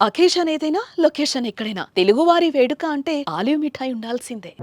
Occasion ఏదైనా location ఎక్కడైనా తెలుగువారి వేడుక అంటే ఆలివ్ మిఠాయి ఉండాల్సిందే.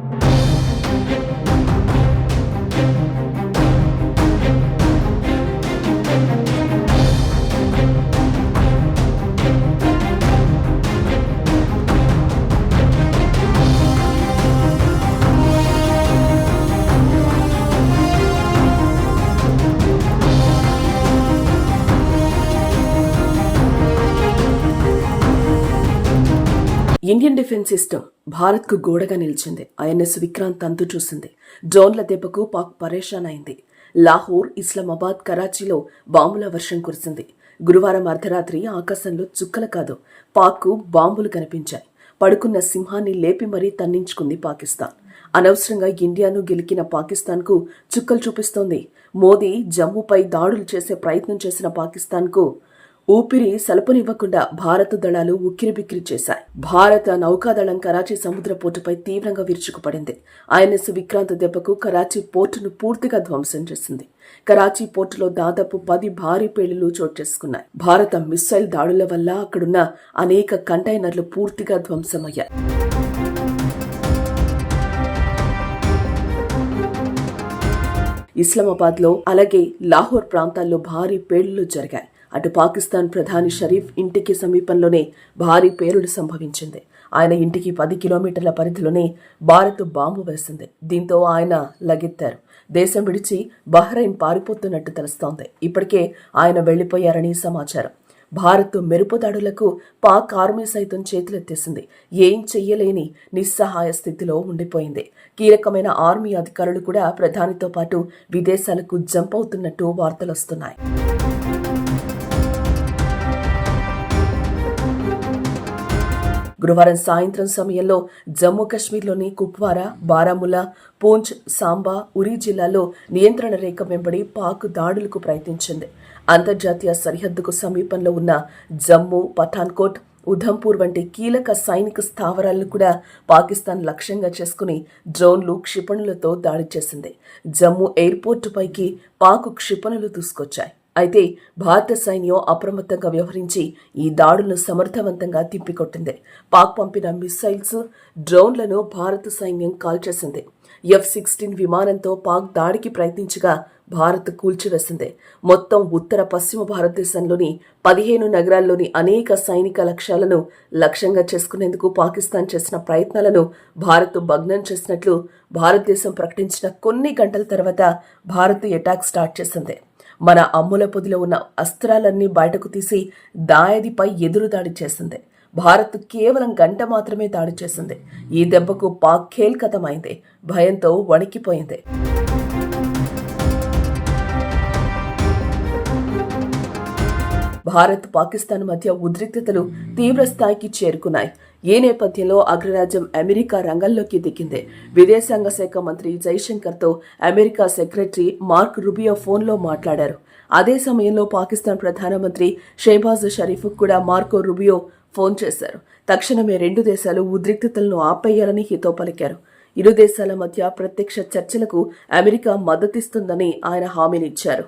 ఇండియన్ డిఫెన్స్ సిస్టమ్ భారత్కు గోడగా నిలిచింది. ఐఎన్ఎస్ విక్రాంత్ అంతు చూసింది. డ్రోన్ల దెబ్బకు పాక్ పరేషాన్ అయింది. లాహోర్, ఇస్లామాబాద్, కరాచీలో బాంబుల వర్షం కురిసింది. గురువారం అర్ధరాత్రి ఆకాశంలో చుక్కలు కాదు, పాక్కు బాంబులు కనిపించాయి. పడుకున్న సింహాన్ని లేపి మరీ తన్నించుకుంది పాకిస్తాన్. అనవసరంగా ఇండియాను గెలికిన పాకిస్తాన్కు చుక్కలు చూపిస్తోంది. మోదీ జమ్మూపై దాడులు చేసే ప్రయత్నం చేసిన పాకిస్తాన్కు ఊపిరి సలపనివ్వకుండా భారత దళాలు ఉక్కిరిబిక్కిరి చేశాయి. భారత నౌకాదళం కరాచీ సముద్ర పోర్టుపై తీవ్రంగా విరుచుకుపడింది. ఐఎన్ఎస్ విక్రాంత్ దెబ్బకు కరాచీ పోర్టును పూర్తిగా ధ్వంసం చేసింది. కరాచీ పోర్టులో దాదాపు 10 భారీ పేలుళ్లు చోటు చేసుకున్నాయి. భారత మిస్సైల్ దాడుల వల్ల అక్కడున్న అనేక కంటైనర్లు పూర్తిగా ధ్వంసమయ్యాయి. ఇస్లామాబాద్లో అలాగే లాహోర్ ప్రాంతాల్లో భారీ పేలుళ్లు జరిగాయి. అటు పాకిస్తాన్ ప్రధాని షరీఫ్ ఇంటికి సమీపంలోనే భారీ పేలుడు సంభవించింది. ఆయన ఇంటికి 10 కిలోమీటర్ల పరిధిలోనే భారత్ బాంబు వేసింది. దీంతో ఆయన లగెత్తారు. దేశం విడిచి బహ్రెయిన్ పారిపోతున్నట్టు తెలుస్తోంది. ఇప్పటికే ఆయన వెళ్లిపోయారని సమాచారం. భారత్ మెరుపు దాడులకు పాక్ ఆర్మీ సైతం చేతులెత్తేసింది. ఏం చెయ్యలేని నిస్సహాయ స్థితిలో ఉండిపోయింది. కీలకమైన ఆర్మీ అధికారులు కూడా ప్రధానితో పాటు విదేశాలకు జంప్ అవుతున్నట్టు వార్తలొస్తున్నాయి. గురువారం సాయంత్రం సమయంలో జమ్మూ కశ్మీర్లోని కుప్వారా, బారాముల్లా, పూంచ్, సాంబా, ఉరీ జిల్లాల్లో నియంత్రణ రేఖ వెంబడి పాక్ దాడులకు ప్రయత్నించింది. అంతర్జాతీయ సరిహద్దుకు సమీపంలో ఉన్న జమ్మూ, పఠాన్కోట్, ఉధంపూర్ వంటి కీలక సైనిక స్థావరాలను కూడా పాకిస్తాన్ లక్ష్యంగా చేసుకుని డ్రోన్లు, క్షిపణులతో దాడి చేసింది. జమ్మూ ఎయిర్పోర్టు పైకి పాక్ క్షిపణులు దూసుకొచ్చాయి. అయితే భారత సైన్యం అప్రమత్తంగా వ్యవహరించి ఈ దాడులను సమర్థవంతంగా తిప్పికొట్టింది. పాక్ పంపిన మిస్సైల్స్, డ్రోన్లను భారత సైన్యం కాల్చేసింది. F-16 విమానంతో పాక్ దాడికి ప్రయత్నించగా భారత్ కూల్చివేసింది. మొత్తం ఉత్తర పశ్చిమ భారతదేశంలోని 15 నగరాల్లోని అనేక సైనిక లక్ష్యాలను లక్ష్యంగా చేసుకునేందుకు పాకిస్తాన్ చేసిన ప్రయత్నాలను భారత్ భగ్నం చేసినట్లు భారతదేశం ప్రకటించిన కొన్ని గంటల తర్వాత భారత్ అటాక్ స్టార్ట్ చేసింది. మన అమ్ముల పొదిలో ఉన్న అస్త్రాలన్నీ బయటకు తీసి దాయాదిపై ఎదురుదాడి చేసింది. భారత్ కేవలం గంట మాత్రమే దాడి చేసింది. ఈ దెబ్బకు పాక్ ఖేల్కతమైంది. భయంతో వణికిపోయింది. భారత్, పాకిస్తాన్ మధ్య ఉద్రిక్తతలు తీవ్ర స్థాయికి చేరుకున్నాయి. ఈ నేపథ్యంలో అగ్రరాజ్యం అమెరికా రంగంలోకి దిగింది. విదేశాంగ శాఖ మంత్రి జైశంకర్తో అమెరికా సెక్రటరీ మార్క్ రుబియో ఫోన్లో మాట్లాడారు. అదే సమయంలో పాకిస్తాన్ ప్రధానమంత్రి షెహబాజ్ షరీఫ్ కూడా మార్కో రుబియో ఫోన్ చేశారు. తక్షణమే 2 దేశాలు ఉద్రిక్తతలను ఆపేయాలని హితో పలికారు. ఇరు దేశాల మధ్య ప్రత్యక్ష చర్చలకు అమెరికా మద్దతిస్తుందని ఆయన హామీనిచ్చారు.